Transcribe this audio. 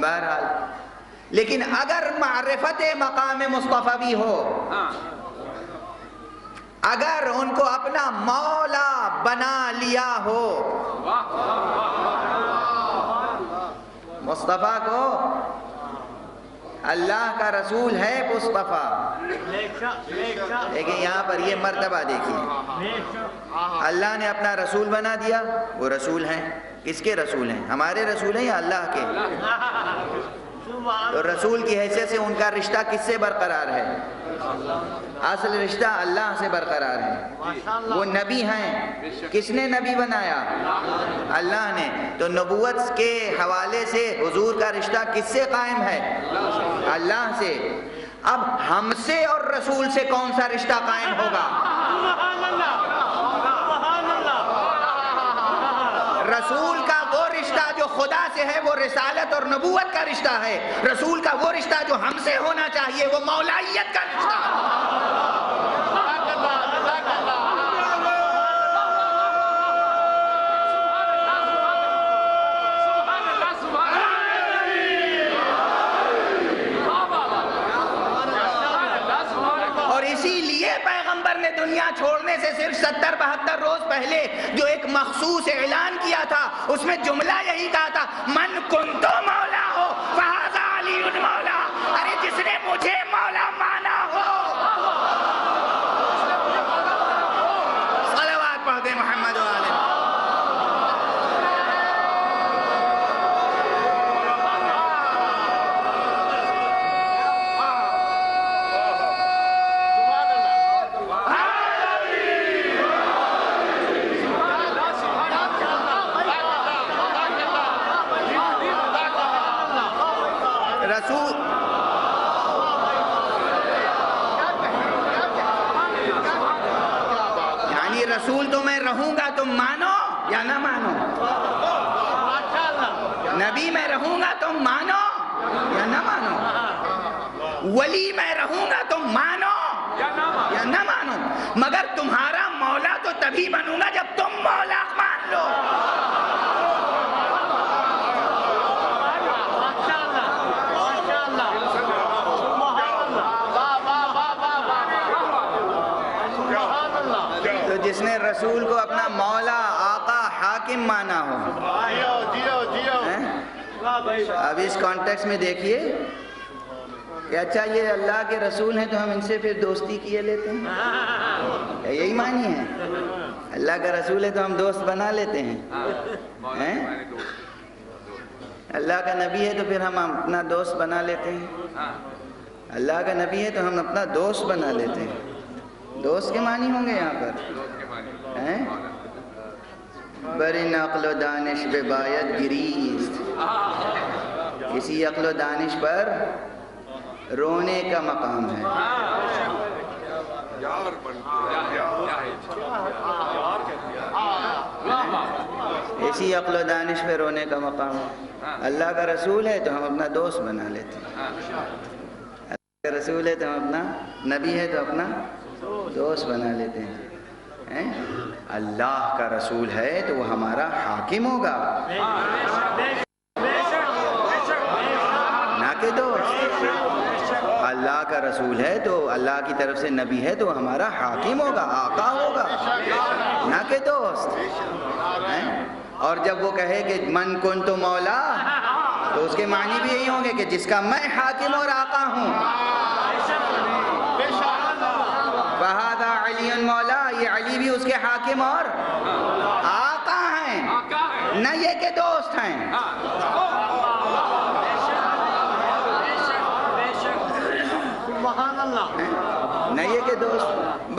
بہرحال لیکن اگر معرفت مقام مصطفیٰ بھی ہو، اگر ان کو اپنا مولا بنا لیا ہو، مصطفیٰ کو اللہ کا رسول ہے مصطفیٰ، لیکن یہاں پر یہ مرتبہ دیکھیے، اللہ نے اپنا رسول بنا دیا، وہ رسول ہیں، کس کے رسول ہیں؟ ہمارے رسول ہیں یا اللہ کے؟ تو رسول کی حیثیت سے ان کا رشتہ کس سے برقرار ہے؟ اصل رشتہ اللہ سے برقرار ہے۔ وہ نبی ہیں، کس نے نبی بنایا؟ اللہ نے۔ تو نبوت کے حوالے سے حضور کا رشتہ کس سے قائم ہے؟ اللہ سے۔ اب ہم سے اور رسول سے کون سا رشتہ قائم ہوگا؟ رسول کا وہ رشتہ جو خدا سے ہے وہ رسالت اور نبوت کا رشتہ ہے، رسول کا وہ رشتہ جو ہم سے ہونا چاہیے وہ مولائیت کا رشتہ ہے۔ اور اسی لیے پیغمبر نے دنیا چھوڑنے سے صرف 70-72 روز پہلے جو ایک مخصوص اعلان کیا تھا اس میں جملہ یہی کہا تھا، من کنتو مولا ہو فہذا علی مولا، ارے جس نے مجھے مولا مانا ہو، صلوات پڑھ دے محمد و آلہ۔ رسول تو میں رہوں گا تم مانو یا نہ مانو، نبی میں رہوں گا تم مانو یا نہ مانو، ولی میں رہوں گا تم مانو یا نہ مانو، مگر تمہارا مولا تو تبھی بنوں گا جب تم مولا مان لو۔ تو جس نے رسول کو اپنا مولا، آقا، حاکم مانا ہو، اب اس کانٹیکس میں دیکھیے کہ اچھا یہ اللہ کے رسول ہیں تو ہم ان سے پھر دوستی کیے لیتے ہیں، یہی معنی ہے؟ اللہ کا رسول ہے تو ہم دوست بنا لیتے ہیں، اللہ کا نبی ہے تو پھر ہم اپنا دوست بنا لیتے ہیں، اللہ کا نبی ہے تو ہم اپنا دوست بنا لیتے ہیں۔ دوست کے معنی ہوں گے یہاں پر، برن عقل و دانش بے باید گریست، اسی عقل و دانش پر رونے کا مقام ہے۔ اسی عقل و دانش پہ رونے کا مقام ہے۔ اللہ کا رسول ہے تو ہم اپنا دوست بنا لیتے ہیں، اللہ کا رسول ہے تو ہم اپنا نبی ہے تو اپنا دوست بنا لیتے ہیں۔ اللہ کا رسول ہے تو وہ ہمارا حاکم ہوگا، نہ کہ دوست۔ اللہ کا رسول ہے تو اللہ کی طرف سے نبی ہے تو ہمارا حاکم ہوگا، آقا ہوگا، نہ کہ دوست۔ اور جب وہ کہے کہ من کنتو مولا تو اس کے معنی بھی یہی ہوں گے کہ جس کا میں حاکم اور آقا ہوں۔ فہذا علی مولا، یہ علی بھی اس کے حاکم اور آقا ہیں، نہ یہ کہ دوست ہیں۔ نہ یہ کہ دوست